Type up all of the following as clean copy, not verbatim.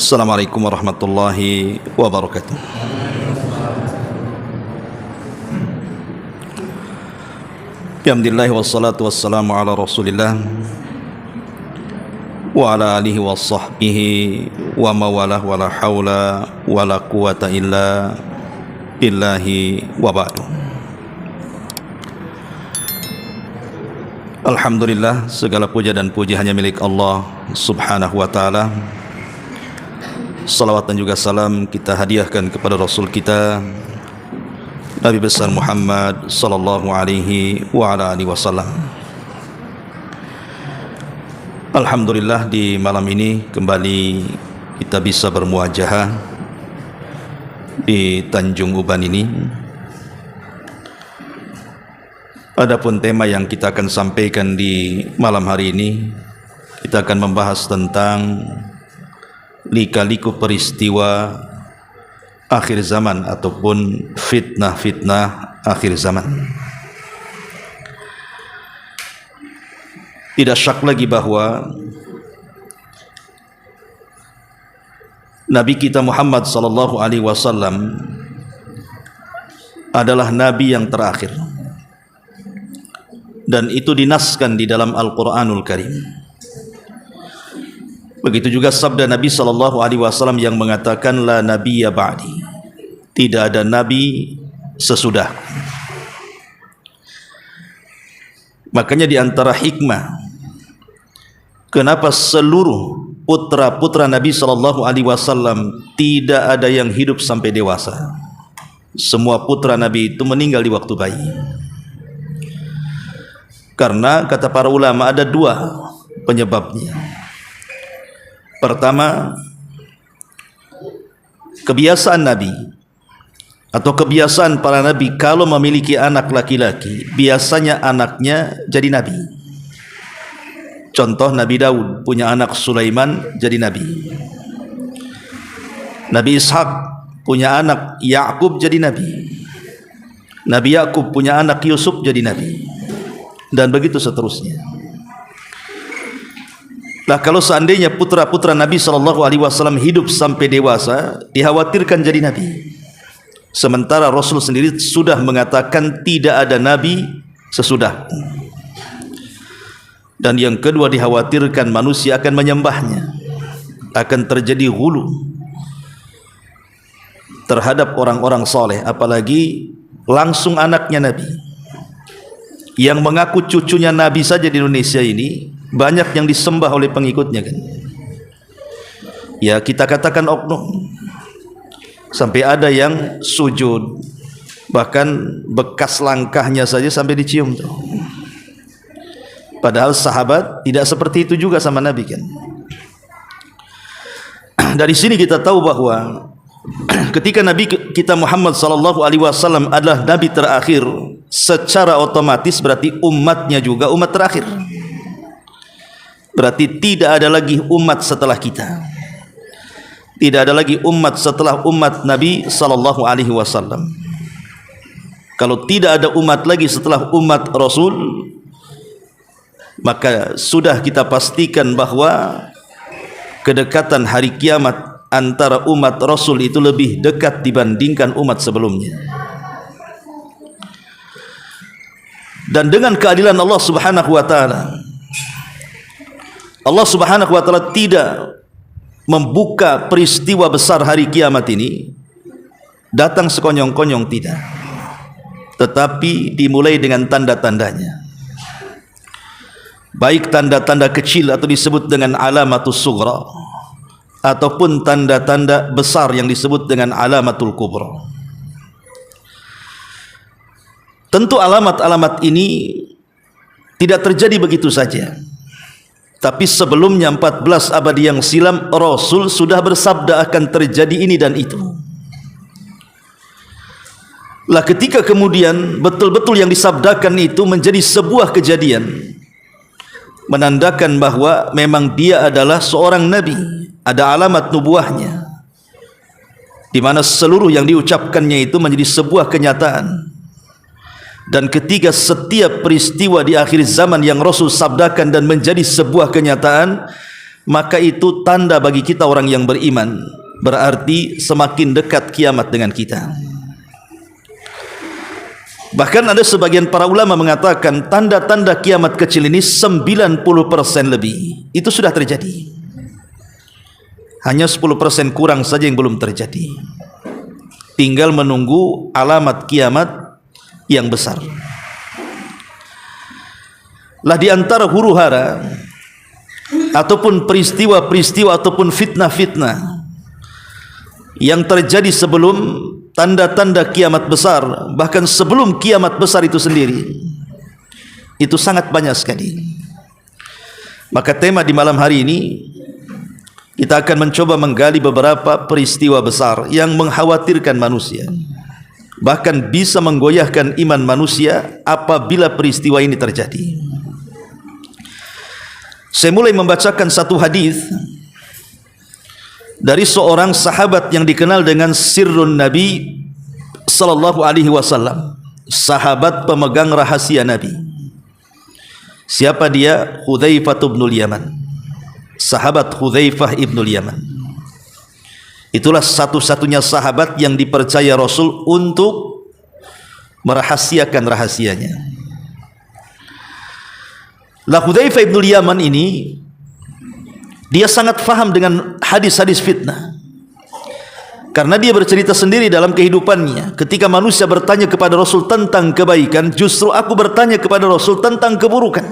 Assalamualaikum warahmatullahi wabarakatuh. Alhamdulillah wassalatu wassalamu ala rasulillah wa ala alihi wa sahbihi wa mawalah wa la hawla wa la quwata illa billahi wa ba'du. Alhamdulillah, segala puja dan puji hanya milik Allah subhanahu wa ta'ala. Salawat dan juga salam kita hadiahkan kepada Rasul kita Nabi besar Muhammad sallallahu alaihi wa ala alihi wasallam. Alhamdulillah, di malam ini kembali kita bisa bermuajahah di Tanjung Uban ini. Adapun tema yang kita akan sampaikan di malam hari ini, kita akan membahas tentang lika-liku peristiwa akhir zaman ataupun fitnah-fitnah akhir zaman. Tidak syak lagi bahwa Nabi kita Muhammad sallallahu alaihi wasallam adalah nabi yang terakhir, dan itu dinaskan di dalam Al-Qur'anul Karim. Begitu juga sabda Nabi sallallahu alaihi wasallam yang mengatakan la nabiyya ba'di, tidak ada nabi sesudah. Makanya di antara hikmah kenapa seluruh putra-putra Nabi sallallahu alaihi wasallam tidak ada yang hidup sampai dewasa. Semua putra Nabi itu meninggal di waktu bayi. Karena kata para ulama ada dua penyebabnya. Pertama, kebiasaan Nabi atau kebiasaan para Nabi kalau memiliki anak laki-laki, biasanya anaknya jadi Nabi. Contoh, Nabi Daud punya anak Sulaiman jadi Nabi. Nabi Ishak punya anak Yakub jadi Nabi. Nabi Yakub punya anak Yusuf jadi Nabi. Dan begitu seterusnya. Nah, kalau seandainya putra-putra Nabi sallallahu alaihi wasallam hidup sampai dewasa, dikhawatirkan jadi nabi. Sementara Rasul sendiri sudah mengatakan tidak ada nabi sesudah. Dan yang kedua, dikhawatirkan manusia akan menyembahnya. Akan terjadi ghulu terhadap orang-orang soleh, apalagi langsung anaknya nabi. Yang mengaku cucunya nabi saja di Indonesia ini banyak yang disembah oleh pengikutnya kan. Ya, kita katakan oknum. Sampai ada yang sujud, bahkan bekas langkahnya saja sampai dicium tuh. Padahal sahabat tidak seperti itu juga sama Nabi kan. Dari sini kita tahu bahwa ketika Nabi kita Muhammad sallallahu alaihi wasallam adalah nabi terakhir, secara otomatis berarti umatnya juga umat terakhir. Berarti tidak ada lagi umat setelah kita. Tidak ada lagi umat setelah umat Nabi sallallahu alaihi wasallam. Kalau tidak ada umat lagi setelah umat Rasul, maka sudah kita pastikan bahwa kedekatan hari kiamat antara umat Rasul itu lebih dekat dibandingkan umat sebelumnya. Dan dengan keadilan Allah Subhanahu wa taala, Allah Subhanahu wa ta'ala tidak membuka peristiwa besar hari kiamat ini datang sekonyong-konyong, tidak. Tetapi dimulai dengan tanda-tandanya. Baik tanda-tanda kecil atau disebut dengan alamatus sughra, ataupun tanda-tanda besar yang disebut dengan alamatul kubra. Tentu alamat-alamat ini tidak terjadi begitu saja. Tapi sebelumnya 14 abad yang silam Rasul sudah bersabda akan terjadi ini dan itu. Lah ketika kemudian betul-betul yang disabdakan itu menjadi sebuah kejadian, menandakan bahwa memang dia adalah seorang nabi, ada alamat nubuahnya, di mana seluruh yang diucapkannya itu menjadi sebuah kenyataan. Dan ketika setiap peristiwa di akhir zaman yang Rasul sabdakan dan menjadi sebuah kenyataan, maka itu tanda bagi kita orang yang beriman, berarti semakin dekat kiamat dengan kita. Bahkan ada sebagian para ulama mengatakan tanda-tanda kiamat kecil ini 90% lebih itu sudah terjadi. Hanya 10% kurang saja yang belum terjadi. Tinggal menunggu alamat kiamat yang besar. Lah di antara huru-hara ataupun peristiwa-peristiwa ataupun fitnah-fitnah yang terjadi sebelum tanda-tanda kiamat besar, bahkan sebelum kiamat besar itu sendiri, itu sangat banyak sekali. Maka tema di malam hari ini kita akan mencoba menggali beberapa peristiwa besar yang mengkhawatirkan manusia, bahkan bisa menggoyahkan iman manusia apabila peristiwa ini terjadi. Saya mulai membacakan satu hadis dari seorang sahabat yang dikenal dengan Sirrun Nabi sallallahu alaihi wasallam, sahabat pemegang rahasia Nabi. Siapa dia? Hudzaifah ibnul Yaman, sahabat Hudzaifah ibnul Yaman. Itulah satu-satunya sahabat yang dipercaya Rasul untuk merahasiakan rahasianya. Lah Hudzaifah ibnul Yaman ini dia sangat faham dengan hadis-hadis fitnah, karena dia bercerita sendiri dalam kehidupannya, ketika manusia bertanya kepada Rasul tentang kebaikan, justru aku bertanya kepada Rasul tentang keburukan.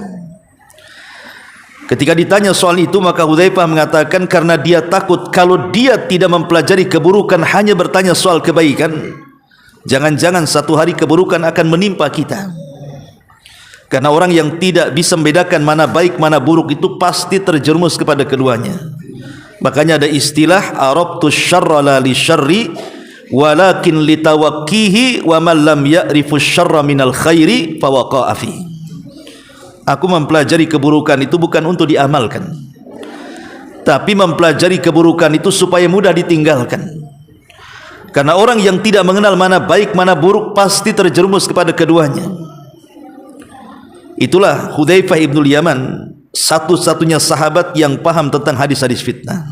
Ketika ditanya soal itu, maka Hudzaifah mengatakan karena dia takut kalau dia tidak mempelajari keburukan, hanya bertanya soal kebaikan, jangan-jangan satu hari keburukan akan menimpa kita. Karena orang yang tidak bisa membedakan mana baik mana buruk itu pasti terjerumus kepada keduanya. Makanya ada istilah arabtu syarra la li syarri walakin litawaqqihi wa man lam ya'rifu syarra minal khairi fawaqa'a fi. Aku mempelajari keburukan itu bukan untuk diamalkan, tapi mempelajari keburukan itu supaya mudah ditinggalkan. Karena orang yang tidak mengenal mana baik mana buruk pasti terjerumus kepada keduanya. Itulah Hudzaifah ibnul Yaman, satu-satunya sahabat yang paham tentang hadis-hadis fitnah.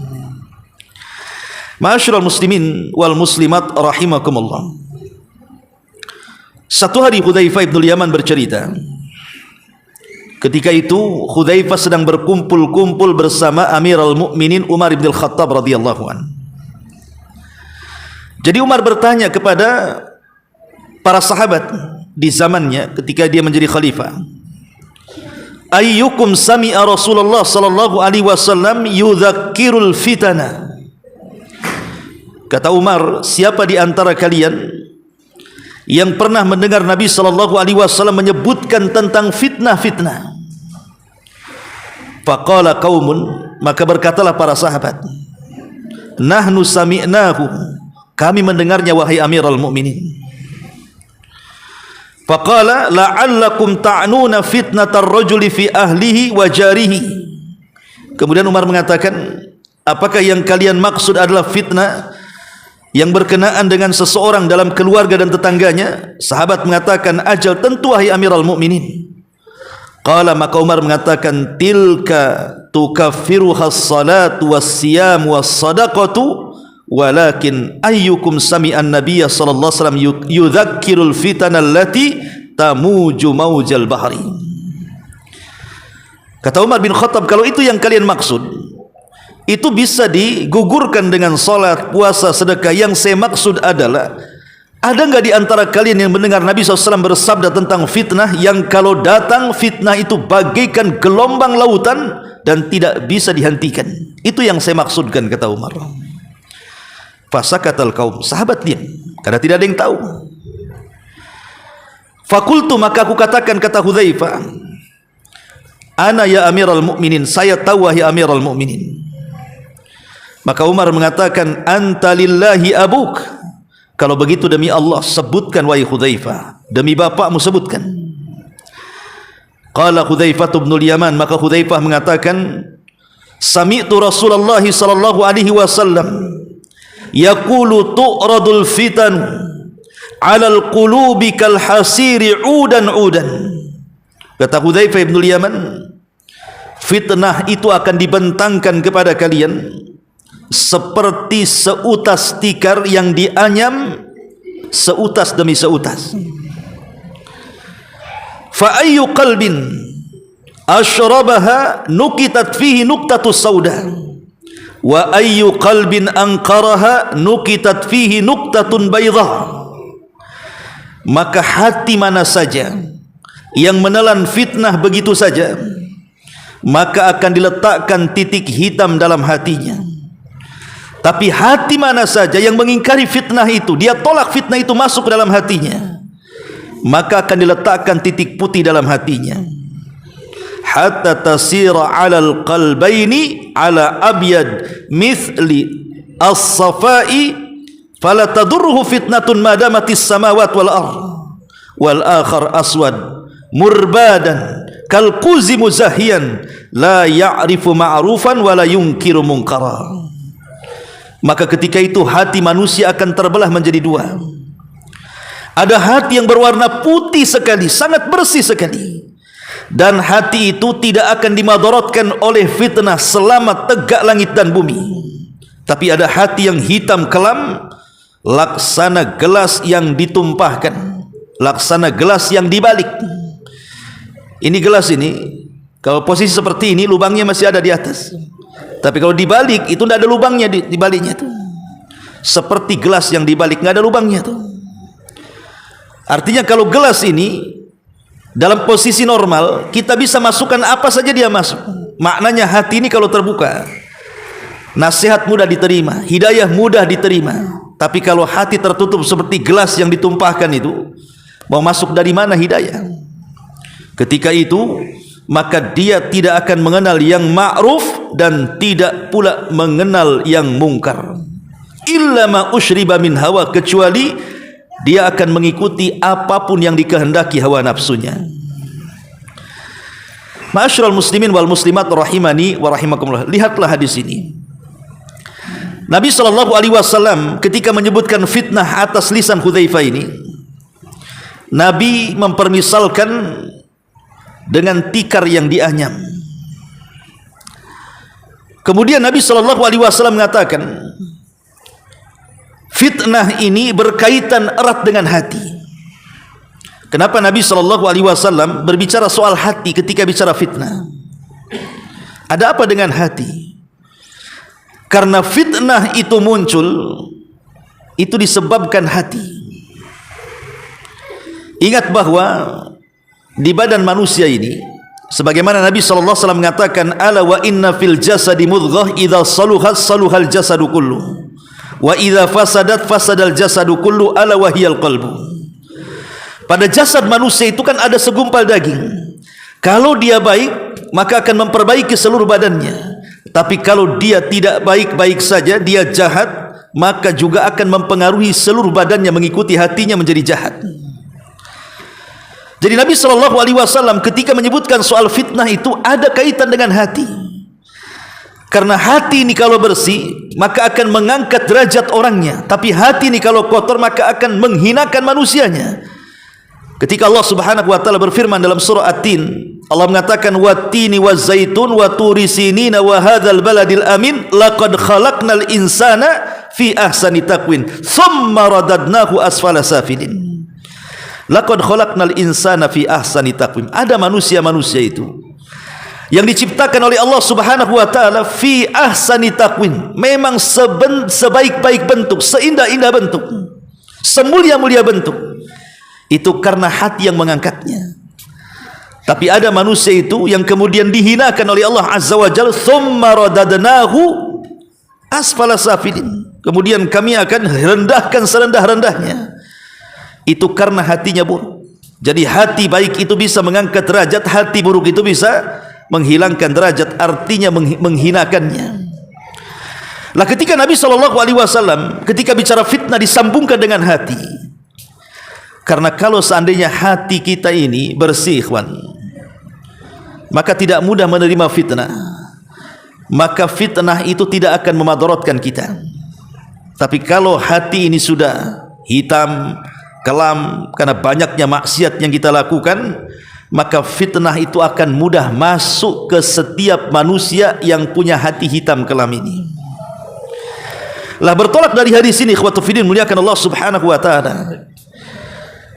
Ma'asyiral muslimin wal muslimat rahimakumullah. Satu hari Hudzaifah ibnul Yaman bercerita, ketika itu Hudzaifah sedang berkumpul-kumpul bersama Amirul Mukminin Umar bin Khattab radhiyallahu an. Jadi Umar bertanya kepada para sahabat di zamannya ketika dia menjadi khalifah, ayyukum sami'a Rasulullah sallallahu alaihi wasallam yudzakkirul fitana. Kata Umar, siapa di antara kalian yang pernah mendengar Nabi sallallahu alaihi wasallam menyebutkan tentang fitnah-fitnah? Faqala qaumun, maka berkatalah para sahabat, nahnu sami'nahu, kami mendengarnya wahai Amirul Mukminin. Faqala la'allakum ta'nuna fitnatar rajuli fi ahlihi wa jarihi. Kemudian Umar mengatakan, apakah yang kalian maksud adalah fitnah yang berkenaan dengan seseorang dalam keluarga dan tetangganya? Sahabat mengatakan, ajal, tentu wahai Amirul Mukminin. Qala, maka Umar mengatakan, tilka tukaffiruha as-salatu was-siyam was-sadaqatu walakin ayyukum sami'an nabiyya sallallahu alaihi wasallam yudzakkirul fitana allati tamuju maujal bahri. Kata Umar bin Khattab, kalau itu yang kalian maksud, itu bisa digugurkan dengan salat, puasa, sedekah. Yang saya maksud adalah, ada enggak di antara kalian yang mendengar Nabi SAW bersabda tentang fitnah, yang kalau datang fitnah itu bagaikan gelombang lautan dan tidak bisa dihentikan? Itu yang saya maksudkan, kata Umar. Fasakatal kaum, sahabat diam karena tidak ada yang tahu. Fakultu, maka aku katakan, kata Hudzaifah, ana ya Amirul Mukminin, saya tahu wahai Amirul Mukminin. Maka Umar mengatakan, anta lillahi abuk, kalau begitu demi Allah sebutkan wahai Hudzaifah, demi bapakmu sebutkan. Qala Hudzaifah ibnul Yaman, maka Hudzaifah mengatakan, sami'tu Rasulullah sallallahu alaihi wasallam yaqulu tu'radul fitan 'alal qulubi kal hasiri 'udan 'udan. Kata Hudzaifah ibnul Yaman, fitnah itu akan dibentangkan kepada kalian seperti seutas tikar yang dianyam seutas demi seutas. Fa ayyu qalbin asyrabaha nukitat fihi nuqtatus sauda wa ayyu qalbin anqaraha nukitat fihi nuqtatun baydha. Maka hati mana saja yang menelan fitnah begitu saja, maka akan diletakkan titik hitam dalam hatinya. Tapi hati mana saja yang mengingkari fitnah itu, dia tolak fitnah itu masuk ke dalam hatinya, maka akan diletakkan titik putih dalam hatinya. Hatta tasira 'alal qalbaini 'ala abyad mithli as-safai fala tadurruhu fitnatun ma damatis samawati wal ard wal akhar aswad murbadan kal quzi muzahiyan la ya'rifu ma'rufan wa la yunkiru munkara. Maka ketika itu hati manusia akan terbelah menjadi dua. Ada hati yang berwarna putih sekali, sangat bersih sekali, dan hati itu tidak akan dimadaratkan oleh fitnah selama tegak langit dan bumi. Tapi ada hati yang hitam kelam, laksana gelas yang ditumpahkan, laksana gelas yang dibalik. Ini gelas ini, kalau posisi seperti ini, lubangnya masih ada di atas. Tapi kalau dibalik, itu tidak ada lubangnya di baliknya tuh. Seperti gelas yang dibalik, nggak ada lubangnya tuh. Artinya kalau gelas ini dalam posisi normal, kita bisa masukkan apa saja dia masuk. Maknanya hati ini kalau terbuka, nasihat mudah diterima, hidayah mudah diterima. Tapi kalau hati tertutup seperti gelas yang ditumpahkan itu, mau masuk dari mana hidayah? Ketika itu, maka dia tidak akan mengenal yang ma'ruf dan tidak pula mengenal yang mungkar. Illa ma usyriba min hawa, kecuali dia akan mengikuti apapun yang dikehendaki hawa nafsunya. Ma'asyiral muslimin wal muslimat rahimani wa rahimakumullah. Lihatlah hadis ini. Nabi SAW ketika menyebutkan fitnah atas lisan Hudzaifah ini, Nabi mempermisalkan dengan tikar yang dianyam. Kemudian Nabi SAW mengatakan, fitnah ini berkaitan erat dengan hati. Kenapa Nabi SAW berbicara soal hati ketika bicara fitnah? Ada apa dengan hati? Karena fitnah itu muncul, itu disebabkan hati. Ingat bahwa di badan manusia ini, sebagaimana Nabi SAW mengatakan, ala wa inna fil jasadi mudghah idza saluhat saluhal jasadu kullu wa idza fasadat fasadal jasadu kullu ala wa hiyal qalbu. Pada jasad manusia itu kan ada segumpal daging. Kalau dia baik, maka akan memperbaiki seluruh badannya. Tapi kalau dia tidak baik-baik saja, dia jahat, maka juga akan mempengaruhi seluruh badannya, mengikuti hatinya menjadi jahat. Jadi Nabi SAW ketika menyebutkan soal fitnah itu ada kaitan dengan hati. Karena hati ini kalau bersih, maka akan mengangkat derajat orangnya. Tapi hati ini kalau kotor, maka akan menghinakan manusianya. Ketika Allah Subhanahu wa taala berfirman dalam surah At-Tin, Allah mengatakan wat-tini waz-zaitun wa turi sinina wa hadzal baladil amin laqad khalaqnal insana fi ahsani taqwim thumma radadnahu asfala safilin. Laqad khalaqnal insana fi ahsani taqwim. Ada manusia-manusia itu yang diciptakan oleh Allah Subhanahu wa taala fi ahsani taqwim, memang sebaik-baik bentuk, seindah-indah bentuk, semulia-mulia bentuk. Itu karena hati yang mengangkatnya. Tapi ada manusia itu yang kemudian dihinakan oleh Allah Azza wa Jalla, thumma radadnahu asfala safilin. Kemudian kami akan rendahkan serendah-rendahnya. Itu karena hatinya buruk. Jadi hati baik itu bisa mengangkat derajat, hati buruk itu bisa menghilangkan derajat, artinya menghinakannya. Lah ketika Nabi SAW ketika bicara fitnah disambungkan dengan hati. Karena kalau seandainya hati kita ini bersih, ikhwan, maka tidak mudah menerima fitnah. Maka fitnah itu tidak akan memadaratkan kita. Tapi kalau hati ini sudah hitam, kelam karena banyaknya maksiat yang kita lakukan, maka fitnah itu akan mudah masuk ke setiap manusia yang punya hati hitam kelam ini. Lah bertolak dari hadis ini, ikhwatu fiddin muliakan Allah Subhanahu wa taala,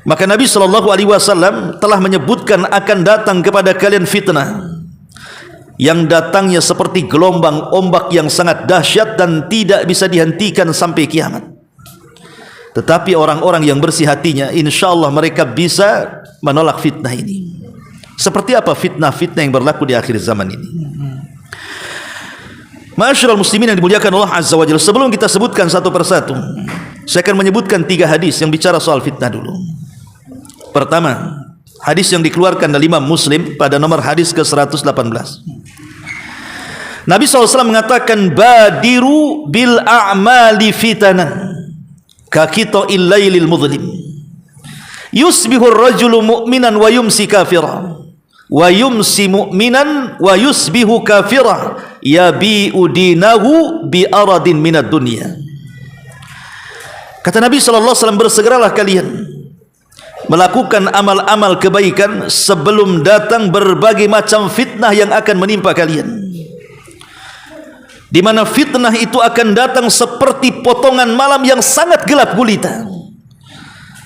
maka Nabi SAW telah menyebutkan akan datang kepada kalian fitnah yang datangnya seperti gelombang ombak yang sangat dahsyat dan tidak bisa dihentikan sampai kiamat. Tetapi orang-orang yang bersih hatinya, insya Allah mereka bisa menolak fitnah ini. Seperti apa fitnah-fitnah yang berlaku di akhir zaman ini? Ma'asyiral muslimin yang dimuliakan Allah Azza wa Jalla, sebelum kita sebutkan satu persatu, saya akan menyebutkan 3 hadis yang bicara soal fitnah dulu. Pertama, hadis yang dikeluarkan dari Imam Muslim pada nomor hadis ke-118. Nabi SAW mengatakan, badiru bil a'mali fitanan kakita'il laylil mudlim, yusbihu ar-rajulu mu'minan wa yumsi kafiran, wa yumsi mu'minan wa yusbihu kafiran, yabi'u dinahu bi aradin minad dunya. Kata Nabi SAW, bersegeralah kalian melakukan amal-amal kebaikan sebelum datang berbagai macam fitnah yang akan menimpa kalian, di mana fitnah itu akan datang seperti potongan malam yang sangat gelap gulita.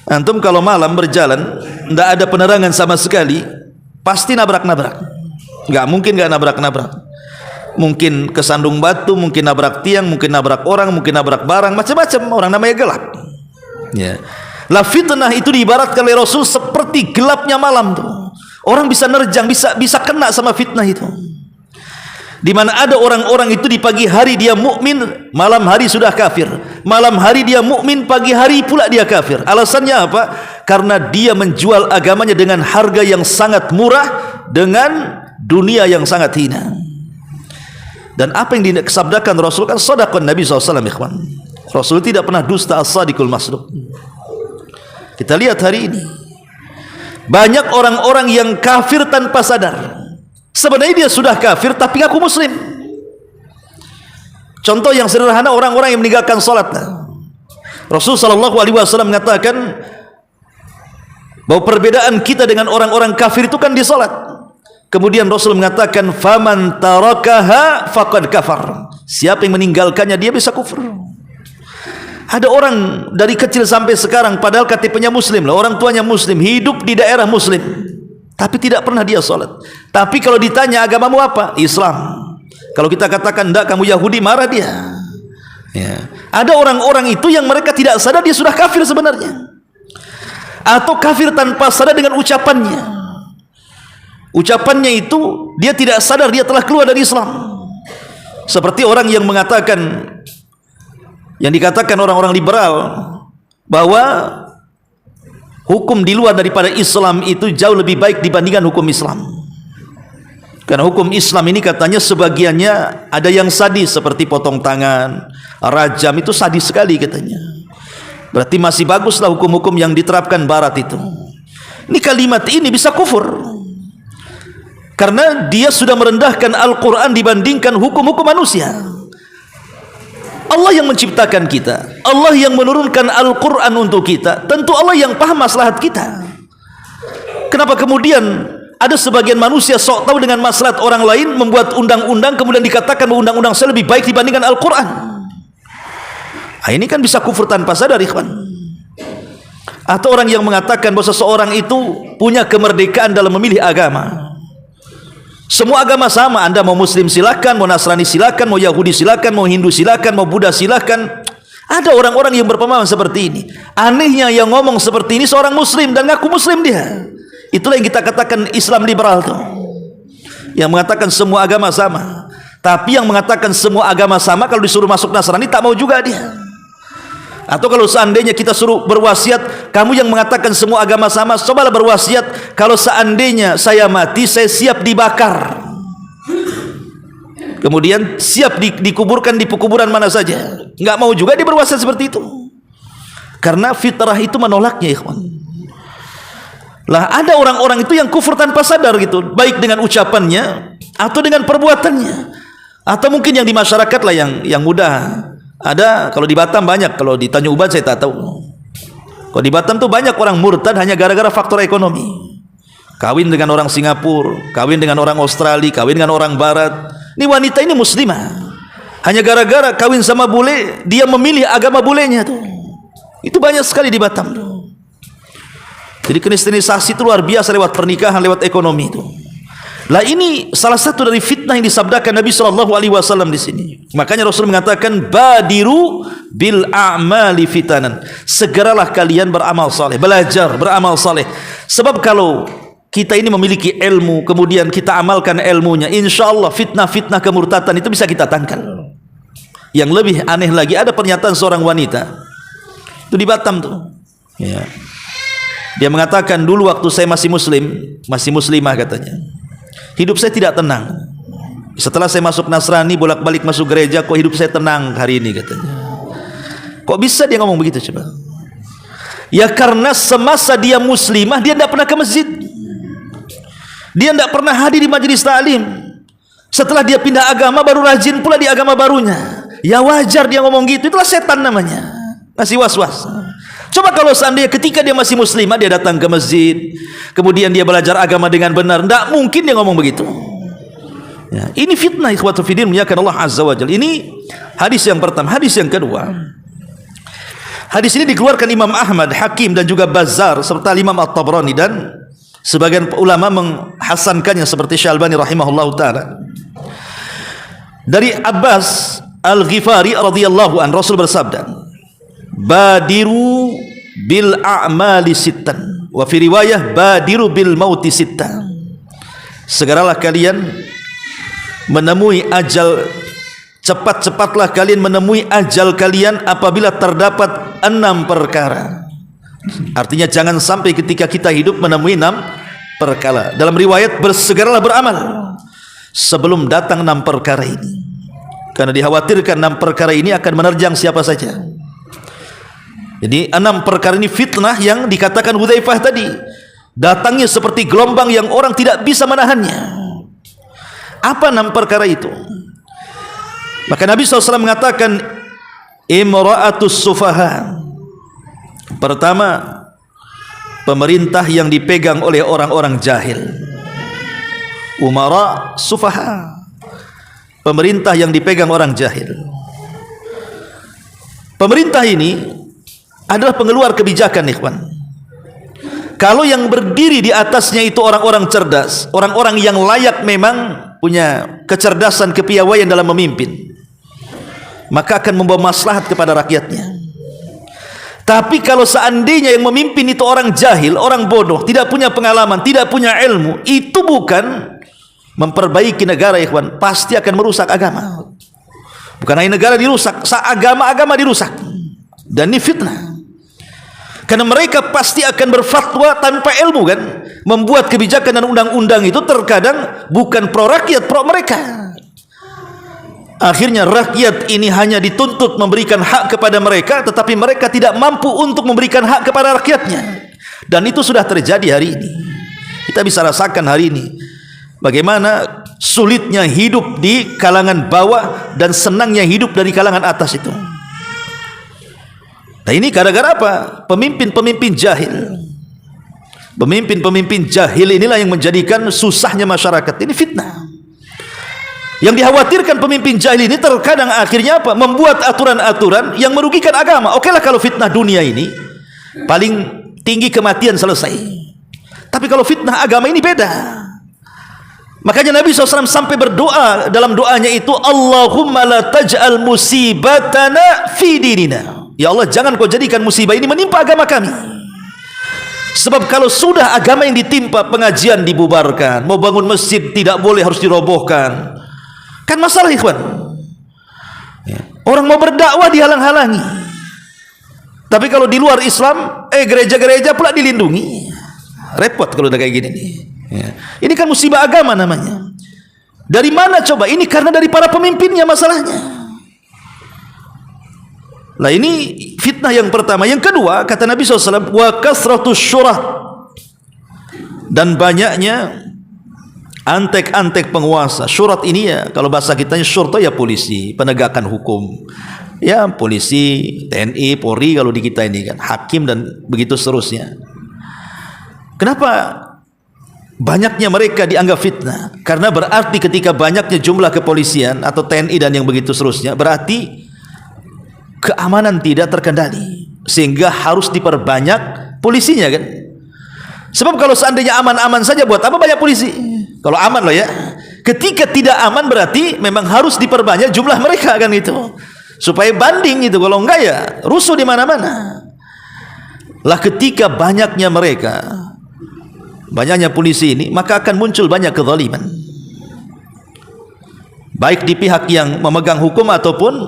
Antum kalau malam berjalan, tidak ada penerangan sama sekali, pasti nabrak-nabrak. Nggak mungkin nggak nabrak-nabrak. Mungkin kesandung batu, mungkin nabrak tiang, mungkin nabrak orang, mungkin nabrak barang, macam-macam. Orang namanya gelap. Ya. Lah fitnah itu diibaratkan oleh Rasul seperti gelapnya malam tuh. Orang bisa nerjang, bisa kena sama fitnah itu. Di mana ada orang-orang itu di pagi hari dia mukmin, malam hari sudah kafir. Malam hari dia mukmin, pagi hari pula dia kafir. Alasannya apa? Karena dia menjual agamanya dengan harga yang sangat murah dengan dunia yang sangat hina. Dan apa yang disabdakan Rasul kan shadaqan Nabi SAW, ikhwan. Rasul tidak pernah dusta, as-sadiqul masduq. Kita lihat hari ini banyak orang-orang yang kafir tanpa sadar. Sebenarnya dia sudah kafir tapi ngaku muslim. Contoh yang sederhana, orang-orang yang meninggalkan salat. Rasul SAW mengatakan bahwa perbedaan kita dengan orang-orang kafir itu kan di salat. Kemudian Rasul mengatakan, faman tarakaha faqad kafar. Siapa yang meninggalkannya dia bisa kufur. Ada orang dari kecil sampai sekarang padahal KTP-nya muslim lah, orang tuanya muslim, hidup di daerah muslim, tapi tidak pernah dia sholat. Tapi kalau ditanya agamamu apa? Islam. Kalau kita katakan enggak, kamu Yahudi, marah dia. Ya. Ada orang-orang itu yang mereka tidak sadar dia sudah kafir sebenarnya, atau kafir tanpa sadar dengan ucapannya. Ucapannya itu dia tidak sadar dia telah keluar dari Islam. Seperti orang yang mengatakan, yang dikatakan orang-orang liberal, bahwa hukum di luar daripada Islam itu jauh lebih baik dibandingkan hukum Islam. Karena hukum Islam ini katanya sebagiannya ada yang sadis, seperti potong tangan, rajam, itu sadis sekali katanya. Berarti masih baguslah hukum-hukum yang diterapkan barat itu. Ini kalimat ini bisa kufur, karena dia sudah merendahkan Al-Quran dibandingkan hukum-hukum manusia. Allah yang menciptakan kita, Allah yang menurunkan Al-Quran untuk kita, tentu Allah yang paham maslahat kita. Kenapa kemudian ada sebagian manusia sok tahu dengan maslahat orang lain, membuat undang-undang kemudian dikatakan bahwa undang-undang saya lebih baik dibandingkan Al-Quran? Nah, ini kan bisa kufur tanpa sadar, ikhwan. Atau orang yang mengatakan bahwa seseorang itu punya kemerdekaan dalam memilih agama. Semua agama sama, Anda mau Muslim silakan, mau Nasrani silakan, mau Yahudi silakan, mau Hindu silakan, mau Buddha silakan. Ada orang-orang yang berpemahaman seperti ini. Anehnya yang ngomong seperti ini seorang Muslim dan ngaku Muslim dia. Itulah yang kita katakan Islam liberal tuh, yang mengatakan semua agama sama. Tapi yang mengatakan semua agama sama, kalau disuruh masuk Nasrani tak mau juga dia. Atau kalau seandainya kita suruh berwasiat, kamu yang mengatakan semua agama sama, cobalah berwasiat, kalau seandainya saya mati, saya siap dibakar, kemudian siap dikuburkan di kuburan mana saja. Nggak mau juga dia berwasiat seperti itu, karena fitrah itu menolaknya, ikhwan. Lah ada orang-orang itu yang kufur tanpa sadar gitu, baik dengan ucapannya atau dengan perbuatannya, atau mungkin yang di masyarakat lah yang mudah. Ada, kalau di Batam banyak, kalau di Tanjung Uban saya tak tahu. Kalau di Batam tuh banyak orang murtad hanya gara-gara faktor ekonomi. kawin dengan orang Singapura, kawin dengan orang Australia, kawin dengan orang Barat. Ini wanita ini muslimah. Hanya gara-gara kawin sama bule, dia memilih agama bulenya tuh. Itu banyak sekali di Batam tuh. Jadi kristenisasi itu luar biasa lewat pernikahan, lewat ekonomi itu. Lah ini salah satu dari fitnah yang disabdakan Nabi SAW di sini. Makanya Rasul mengatakan badiru bil a'mali fitanan. Segeralah kalian beramal saleh, belajar beramal saleh. Sebab kalau kita ini memiliki ilmu, kemudian kita amalkan ilmunya, insyaallah fitnah-fitnah kemurtatan itu bisa kita tangkal. Yang lebih aneh lagi, ada pernyataan seorang wanita itu di Batam tuh, ya. Dia mengatakan, dulu waktu saya masih muslimah katanya, hidup saya tidak tenang. Setelah saya masuk Nasrani, bolak-balik masuk gereja, kok hidup saya tenang hari ini katanya. Kok bisa dia ngomong begitu coba? Ya karena semasa dia muslimah, dia tidak pernah ke masjid, dia tidak pernah hadir di majelis ta'lim. Setelah dia pindah agama, baru rajin pula di agama barunya. Ya wajar dia ngomong gitu, itulah setan namanya, ngasih was-was. Coba kalau seandainya ketika dia masih muslimah, dia datang ke masjid, kemudian dia belajar agama dengan benar, tidak mungkin dia ngomong begitu. Ya, ini fitnah ikhwatu fiddin muliakan Allah azza wajalla. Ini hadis yang pertama. Hadis yang kedua, hadis ini dikeluarkan Imam Ahmad, Hakim dan juga Bazzar serta Imam At-Tabrani, dan sebagian ulama menghasankannya seperti Syalbani rahimahullahu taala. Dari Abbas Al-Ghifari radhiyallahu an, Rasul bersabda, badiru bil a'mali sittan, wa fi riwayah badiru bil mauti sittan. Segeralah kalian menemui ajal, cepat-cepatlah kalian menemui ajal kalian apabila terdapat 6 perkara. Artinya jangan sampai ketika kita hidup menemui 6 perkara. Dalam riwayat, bersegeralah beramal sebelum datang 6 perkara ini, karena dikhawatirkan 6 perkara ini akan menerjang siapa saja. Jadi 6 perkara ini fitnah yang dikatakan Hudzaifah tadi, datangnya seperti gelombang yang orang tidak bisa menahannya. Apa 6 perkara itu? Maka Nabi SAW mengatakan, imra'atus sufaha. Pertama, pemerintah yang dipegang oleh orang-orang jahil. Umara sufaha, pemerintah yang dipegang orang jahil. Pemerintah ini adalah pengeluar kebijakan, ikhwan. Kalau yang berdiri di atasnya itu orang-orang cerdas, orang-orang yang layak memang punya kecerdasan, kepiawaian dalam memimpin, maka akan membawa maslahat kepada rakyatnya. Tapi kalau seandainya yang memimpin itu orang jahil, orang bodoh, tidak punya pengalaman, tidak punya ilmu, itu bukan memperbaiki negara, ikhwan, pasti akan merusak agama. Bukan hanya negara dirusak, agama-agama dirusak. Dan ini fitnah, karena mereka pasti akan berfatwa tanpa ilmu kan, membuat kebijakan dan undang-undang itu terkadang bukan pro rakyat, pro mereka. Akhirnya rakyat ini hanya dituntut memberikan hak kepada mereka, tetapi mereka tidak mampu untuk memberikan hak kepada rakyatnya. Dan itu sudah terjadi hari ini. Kita bisa rasakan hari ini bagaimana sulitnya hidup di kalangan bawah dan senangnya hidup dari kalangan atas itu. Nah ini gara-gara apa? Pemimpin-pemimpin jahil. Pemimpin-pemimpin jahil inilah yang menjadikan susahnya masyarakat. Ini fitnah. Yang dikhawatirkan pemimpin jahil ini terkadang akhirnya apa? Membuat aturan-aturan yang merugikan agama. Oke lah kalau fitnah dunia ini paling tinggi kematian selesai. Tapi kalau fitnah agama ini beda. Makanya Nabi SAW sampai berdoa dalam doanya itu, Allahumma la taj'al musibatana fi dinina. Ya Allah, jangan kau jadikan musibah ini menimpa agama kami. Sebab kalau sudah agama yang ditimpa, pengajian dibubarkan, mau bangun masjid tidak boleh, harus dirobohkan. Kan masalah, ikhwan. Orang mau berdakwah dihalang-halangi. Tapi kalau di luar Islam, gereja-gereja pula dilindungi. Repot kalau udah kayak gini nih. Ini kan musibah agama namanya. Dari mana coba? Ini karena dari para pemimpinnya masalahnya. Lah ini fitnah yang pertama. Yang kedua, kata Nabi SAW, wa kasratus syurah, dan banyaknya antek-antek penguasa. Syurat ini ya, kalau bahasa kitanya syurta ya polisi, penegakan hukum. Ya polisi, TNI, Polri kalau di kita ini kan, hakim dan begitu seterusnya. Kenapa banyaknya mereka dianggap fitnah, karena berarti ketika banyaknya jumlah kepolisian atau TNI dan yang begitu seterusnya, berarti keamanan tidak terkendali, sehingga harus diperbanyak polisinya kan. Sebab kalau seandainya aman-aman saja, buat apa banyak polisi? Kalau aman loh ya. Ketika tidak aman berarti memang harus diperbanyak jumlah mereka kan itu, supaya banding itu. Kalau enggak ya rusuh di mana-mana. Lah ketika banyaknya mereka, banyaknya polisi ini, maka akan muncul banyak kezaliman, baik di pihak yang memegang hukum ataupun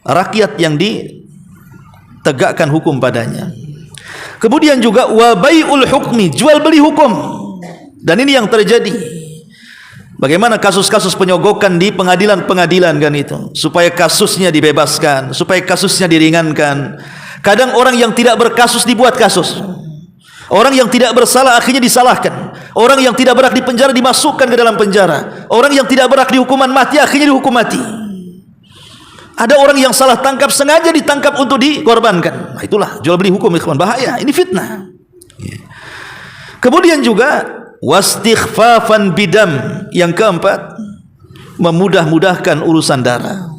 rakyat yang ditegakkan hukum padanya. Kemudian juga wa bai'ul hukmi, jual beli hukum. Dan ini yang terjadi. Bagaimana kasus-kasus penyogokan di pengadilan-pengadilan kan itu, supaya kasusnya dibebaskan, supaya kasusnya diringankan. Kadang orang yang tidak berkasus dibuat kasus, orang yang tidak bersalah akhirnya disalahkan, orang yang tidak berhak di penjara dimasukkan ke dalam penjara, orang yang tidak berhak di hukuman mati akhirnya dihukum mati. Ada orang yang salah tangkap sengaja ditangkap untuk dikorbankan. Nah, itulah jual beli hukum, ikhwan, bahaya, ini fitnah. Kemudian juga wastighfafan bidam, yang keempat, memudah-mudahkan urusan darah.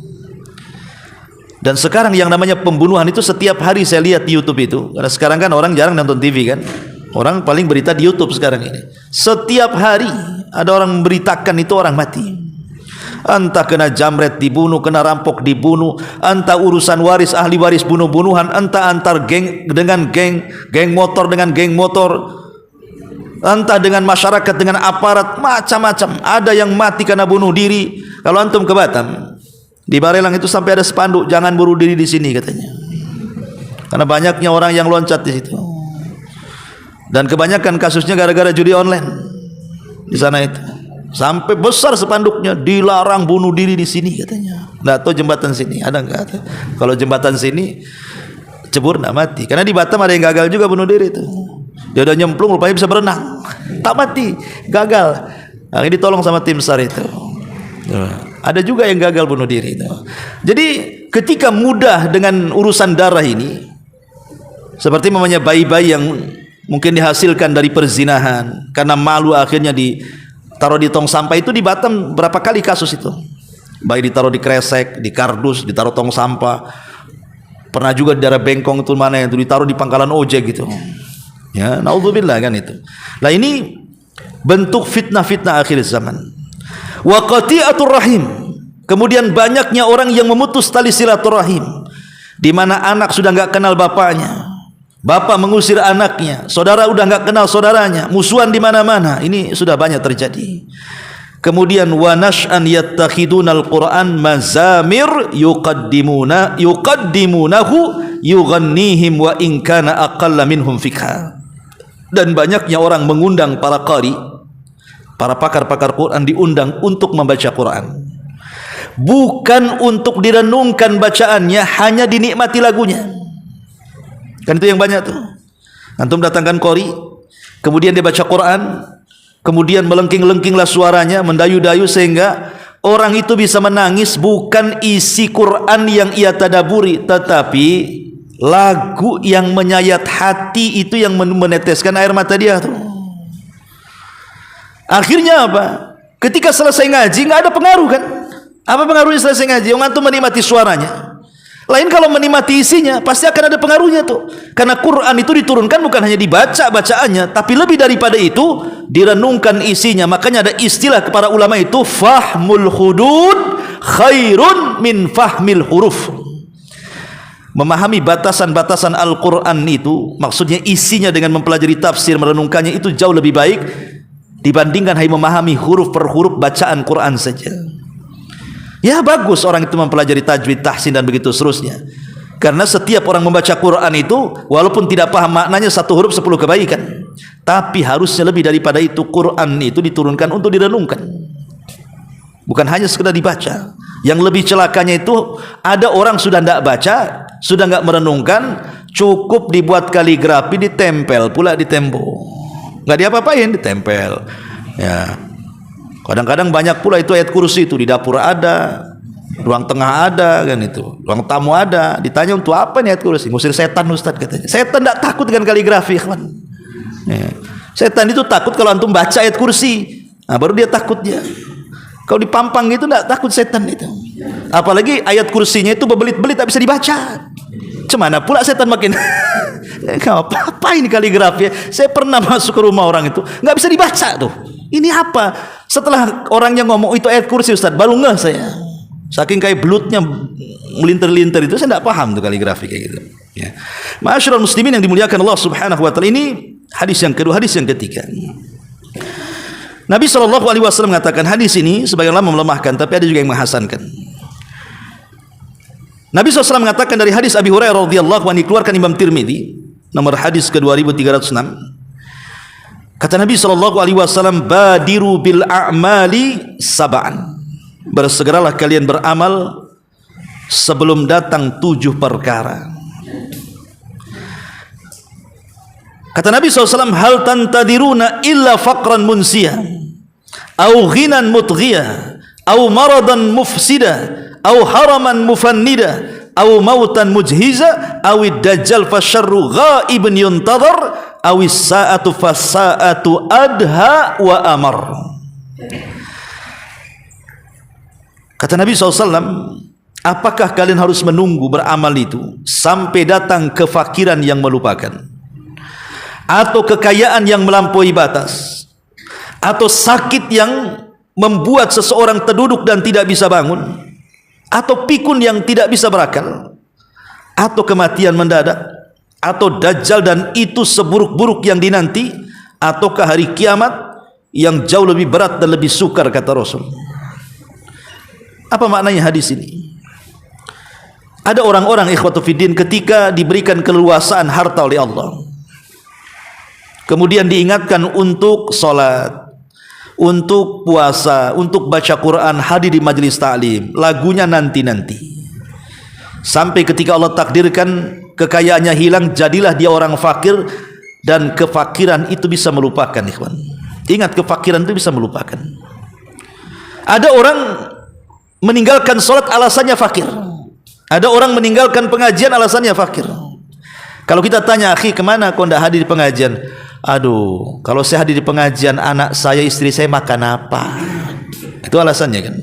Dan sekarang yang namanya pembunuhan itu setiap hari saya lihat di YouTube itu, karena sekarang kan orang jarang nonton TV kan, orang paling berita di YouTube sekarang ini. Setiap hari ada orang memberitakan itu orang mati, entah kena jamret dibunuh, kena rampok dibunuh, entah urusan waris, ahli waris bunuh-bunuhan, entah antar geng dengan geng motor dengan geng motor, entah dengan masyarakat dengan aparat, macam-macam. Ada yang mati karena bunuh diri. Kalau antum ke Batam, di Barelang itu sampai ada spanduk, jangan bunuh diri di sini katanya, karena banyaknya orang yang loncat di situ. Dan kebanyakan kasusnya gara-gara judi online di sana itu, sampai besar spanduknya, dilarang bunuh diri di sini katanya. Nah, atau jembatan sini ada enggak? Kalau jembatan sini cebur enggak mati, karena di Batam ada yang gagal juga bunuh diri itu. Dia udah nyemplung, rupanya bisa berenang, tak mati, gagal. Nah, ini ditolong sama tim SAR itu. Ada juga yang gagal bunuh diri itu. Jadi ketika mudah dengan urusan darah ini, seperti namanya bayi-bayi yang mungkin dihasilkan dari perzinahan, karena malu akhirnya ditaruh di tong sampah. Itu di Batam berapa kali kasus itu, bayi ditaruh di kresek, di kardus, ditaruh tong sampah. Pernah juga di daerah Bengkong itu, mana itu ditaruh di pangkalan ojek gitu ya, naudzubillah kan itu. Nah, ini bentuk fitnah-fitnah akhir zaman. Wa qati'atur rahim, kemudian banyaknya orang yang memutus tali silaturahim, di mana anak sudah enggak kenal bapaknya, bapak mengusir anaknya, saudara udah enggak kenal saudaranya, musuhan di mana-mana. Ini sudah banyak terjadi. Kemudian wa nash'an yattakhidunal Qur'an mazamir yuqaddimunahu yughannihim wa in kana aqalla minhum fikha. Dan banyaknya orang mengundang para qari, para pakar-pakar Quran, diundang untuk membaca Quran, bukan untuk direnungkan bacaannya, hanya dinikmati lagunya. Kan itu yang banyak tuh. Antum datangkan qari, kemudian dia baca Quran, kemudian melengking-lengkinglah suaranya, mendayu-dayu sehingga orang itu bisa menangis. Bukan isi Quran yang ia tadaburi, tetapi lagu yang menyayat hati itu yang meneteskan air mata dia tuh. Akhirnya apa? Ketika selesai ngaji nggak ada pengaruh kan? Apa pengaruhnya selesai ngaji? Yang antum menikmati suaranya. Lain kalau menikmati isinya, pasti akan ada pengaruhnya tuh. Karena Quran itu diturunkan bukan hanya dibaca bacaannya, tapi lebih daripada itu direnungkan isinya. Makanya ada istilah para ulama itu, fahmul hudud khairun min fahmil huruf. Memahami batasan-batasan Al-Quran itu, maksudnya isinya dengan mempelajari tafsir, merenungkannya, itu jauh lebih baik dibandingkan hanya memahami huruf per huruf bacaan Quran saja. Ya bagus orang itu mempelajari tajwid, tahsin dan begitu seterusnya, karena setiap orang membaca Quran itu walaupun tidak paham maknanya, satu huruf 10 kebaikan. Tapi harusnya lebih daripada itu, Quran itu diturunkan untuk direnungkan, bukan hanya sekedar dibaca. Yang lebih celakanya itu ada orang sudah tidak baca, sudah nggak merenungkan, cukup dibuat kaligrafi, ditempel pula di tembok, nggak diapa-apain, ditempel ya. Kadang-kadang banyak pula itu ayat kursi itu, di dapur ada, ruang tengah ada kan itu, ruang tamu ada. Ditanya untuk apa nih ayat kursi? Ngusir setan Ustaz katanya. Setan tidak takut dengan kaligrafi kan ya. Setan itu takut kalau antum baca ayat kursi. Nah, baru dia takut dia. Kalau dipampang itu tidak takut setan itu. Apalagi ayat kursinya itu berbelit-belit tak bisa dibaca. Cemana pula setan makin apa ini kaligrafi? Saya pernah masuk ke rumah orang itu nggak bisa dibaca tuh. Ini apa? Setelah orangnya ngomong itu ayat kursi, Ustaz, baru ngeh saya. Saking kayak belutnya melintir-lintir itu, saya tidak paham tuh kaligrafi kayak gitu. Ya. Ma'asyiral muslimin yang dimuliakan Allah Subhanahu wa taala, ini hadis yang kedua, hadis yang ketiga. Nabi SAW mengatakan, hadis ini sebagian ulama melemahkan, tapi ada juga yang menghasankan. Nabi SAW mengatakan dari hadis Abi Hurairah radhiyallahu anhu, dikeluarkan Imam Tirmidzi, nomor hadis ke-2306. Kata Nabi SAW, badiru bil a'mali sab'an. Bersegeralah kalian beramal sebelum datang 7 perkara. Kata Nabi SAW, hal tantadiruna illa faqran munsiyah, au ghinan mutghiyah, au maradan mufsida, au haraman mufannida, au mautan mujhiza, au dajjal fasyarru ghaibun yuntadhar, au sa'atu fasa'atu adha wa amar. Kata Nabi SAW, apakah kalian harus menunggu beramal itu sampai datang kefakiran yang melupakan, atau kekayaan yang melampaui batas, atau sakit yang membuat seseorang terduduk dan tidak bisa bangun, atau pikun yang tidak bisa berakal, atau kematian mendadak, atau dajjal dan itu seburuk-buruk yang dinanti, ataukah hari kiamat yang jauh lebih berat dan lebih sukar, kata Rasul. Apa maknanya hadis ini? Ada orang-orang ikhwatu fiddin ketika diberikan keleluasaan harta oleh Allah, kemudian diingatkan untuk sholat, untuk puasa, untuk baca Quran, hadir di majelis ta'lim, lagunya nanti-nanti. Sampai ketika Allah takdirkan kekayaannya hilang, jadilah dia orang fakir, dan kefakiran itu bisa melupakan, ikhwan. Ingat, kefakiran itu bisa melupakan. Ada orang meninggalkan sholat alasannya fakir. Ada orang meninggalkan pengajian alasannya fakir. Kalau kita tanya, akhi, kemana kau tidak hadir di pengajian? Aduh, kalau saya hadir di pengajian, anak saya, istri saya makan apa? Itu alasannya kan.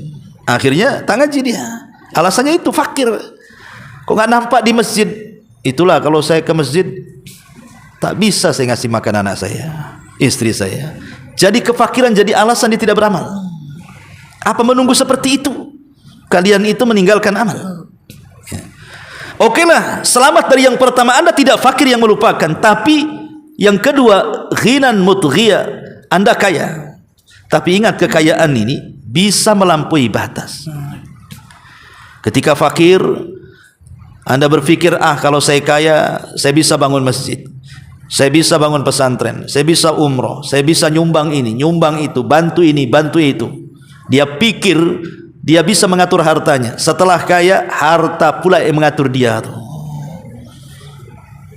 Akhirnya tak ngaji dia. Alasannya itu fakir. Kok nggak nampak di masjid? Itulah, kalau saya ke masjid tak bisa saya ngasih makan anak saya, istri saya. Jadi kefakiran jadi alasan dia tidak beramal. Apa menunggu seperti itu? Kalian itu meninggalkan amal. Okelah, selamat dari yang pertama, Anda tidak fakir yang melupakan. Tapi yang kedua, ghinan mutghiyah, Anda kaya. Tapi ingat, kekayaan ini bisa melampaui batas. Ketika fakir, Anda berpikir, kalau saya kaya, saya bisa bangun masjid, saya bisa bangun pesantren, saya bisa umroh, saya bisa nyumbang ini, nyumbang itu, bantu ini, bantu itu. Dia pikir dia bisa mengatur hartanya. Setelah kaya, harta pula yang mengatur dia tuh.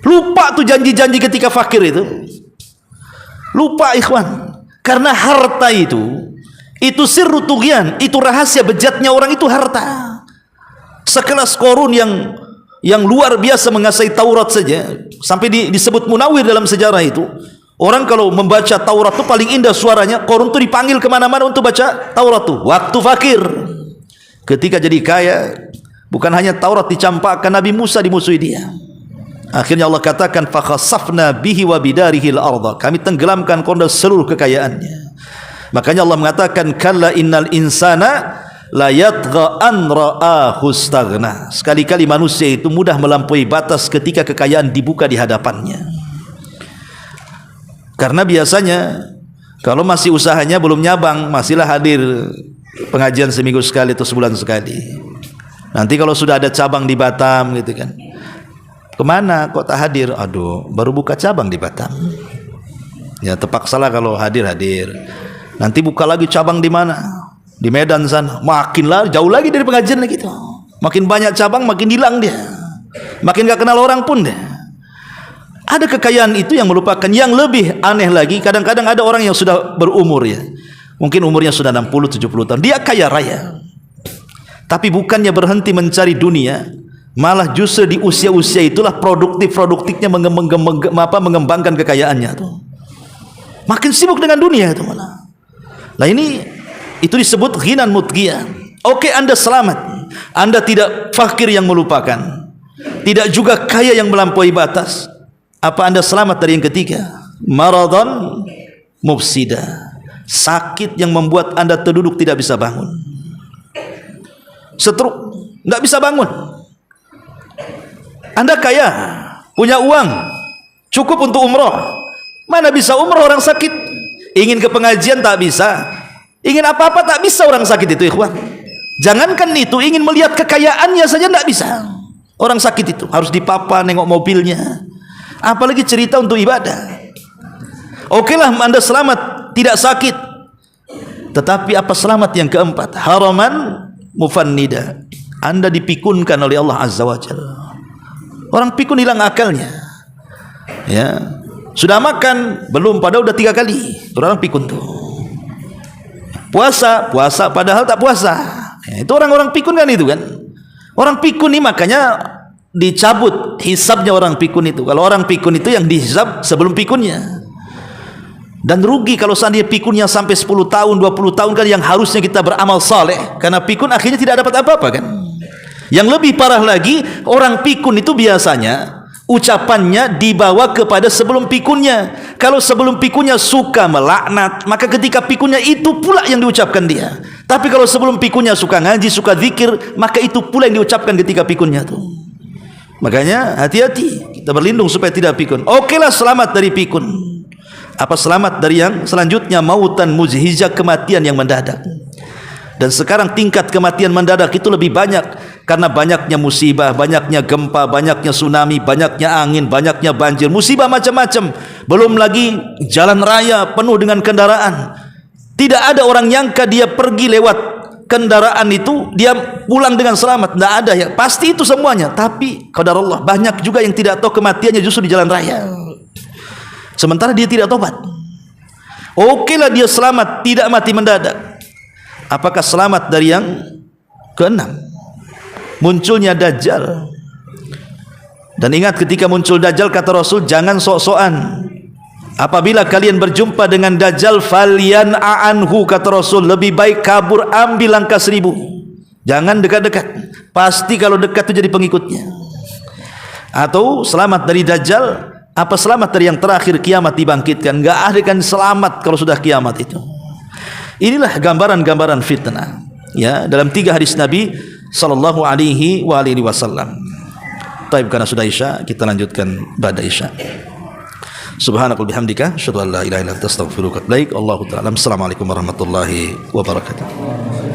Lupa tuh janji-janji ketika fakir itu. Lupa, ikhwan. Karena harta itu sirru tughyan, itu rahasia bejatnya orang itu harta. Sekelas Qarun yang luar biasa menguasai Taurat saja, sampai disebut Munawwir dalam sejarah itu. Orang kalau membaca Taurat itu paling indah suaranya. Qarun itu dipanggil kemana-mana untuk baca Taurat tuh. Waktu fakir. Ketika jadi kaya, bukan hanya Taurat dicampakkan, Nabi Musa dimusuhi dia. Akhirnya Allah katakan, fakhasafna bihi wa bidarihil arda, kami tenggelamkan korban seluruh kekayaannya. Makanya Allah mengatakan, kalla innal insana la yatgha an ra'ahu staghna. Sekali-kali manusia itu mudah melampaui batas ketika kekayaan dibuka di hadapannya. Karena biasanya kalau masih usahanya belum nyabang, masihlah hadir pengajian seminggu sekali atau sebulan sekali. Nanti kalau sudah ada cabang di Batam gitu kan, kemana kok tak hadir? Aduh, baru buka cabang di Batam. Ya terpaksalah kalau hadir. Nanti buka lagi cabang di mana? Di Medan sana. Makinlah jauh lagi dari pengajian lagi tuh. Makin banyak cabang, makin hilang dia. Makin gak kenal orang pun dia. Ada kekayaan itu yang melupakan. Yang lebih aneh lagi, kadang-kadang ada orang yang sudah berumur ya, mungkin umurnya sudah 60-70 tahun, dia kaya raya, tapi bukannya berhenti mencari dunia, malah justru di usia-usia itulah produktifnya mengembangkan kekayaannya tuh. makin sibuk dengan dunia itu malah. Nah ini itu disebut ghinan mutghiyah. Oke, Anda selamat, Anda tidak fakir yang melupakan, tidak juga kaya yang melampaui batas. Apa Anda selamat dari yang ketiga? Maradhan mufsida, sakit yang membuat Anda terduduk tidak bisa bangun. Stroke, tidak bisa bangun. Anda kaya, punya uang, cukup untuk umroh. Mana bisa umroh orang sakit? Ingin ke pengajian tak bisa, ingin apa-apa tak bisa orang sakit itu, ikhwan. Jangankan itu, ingin melihat kekayaannya saja tidak bisa. Orang sakit itu harus dipapa, nengok mobilnya, apalagi cerita untuk ibadah. Oke lah, Anda selamat, tidak sakit. Tetapi apa selamat yang keempat? Haraman mufannida, Anda dipikunkan oleh Allah Azza wa Jalla. Orang pikun hilang akalnya, ya. Sudah makan belum, padahal udah 3 kali. Orang pikun tuh. Puasa padahal tak puasa, ya, itu orang-orang pikun kan itu kan. Orang pikun ini makanya dicabut hisabnya orang pikun itu. Kalau orang pikun itu yang dihisab sebelum pikunnya. Dan rugi kalau seandainya pikunnya sampai 10 tahun, 20 tahun kan, yang harusnya kita beramal saleh. Karena pikun akhirnya tidak dapat apa-apa kan. Yang lebih parah lagi, orang pikun itu biasanya ucapannya dibawa kepada sebelum pikunnya. Kalau sebelum pikunnya suka melaknat, maka ketika pikunnya itu pula yang diucapkan dia. Tapi kalau sebelum pikunnya suka ngaji, suka zikir, maka itu pula yang diucapkan ketika pikunnya tuh. Makanya hati-hati, kita berlindung supaya tidak pikun. Okelah, selamat dari pikun. Apa selamat dari yang selanjutnya? Mautan muzhijah, kematian yang mendadak. Dan sekarang tingkat kematian mendadak itu lebih banyak karena banyaknya musibah, banyaknya gempa, banyaknya tsunami, banyaknya angin, banyaknya banjir, musibah macam-macam. Belum lagi jalan raya penuh dengan kendaraan. Tidak ada orang nyangka dia pergi lewat kendaraan itu dia pulang dengan selamat. Tidak ada ya, pasti itu semuanya. Tapi qadarullah, banyak juga yang tidak tahu kematiannya justru di jalan raya, sementara dia tidak tobat. Okelah dia selamat, tidak mati mendadak. Apakah selamat dari yang keenam? Munculnya Dajjal. Dan ingat, ketika muncul Dajjal kata Rasul, jangan sok-sokan. Apabila kalian berjumpa dengan Dajjal, falyan'a anhu, kata Rasul, lebih baik kabur, ambil langkah 1000. Jangan dekat-dekat. Pasti kalau dekat itu jadi pengikutnya. Atau selamat dari Dajjal, apa selamat dari yang terakhir kiamat dibangkitkan? Enggak ada kan selamat kalau sudah kiamat itu. Inilah gambaran-gambaran fitnah, ya, dalam 3 hadis Nabi sallallahu alaihi wasallam. Taib, karena sudah Isya, kita lanjutkan ba'da Isya. Subhanakallahumma bihamdika, asyhadu an la ilaha illa anta, astaghfiruka wa atubu ilaik. Allahu ta'ala. Assalamualaikum warahmatullahi wabarakatuh.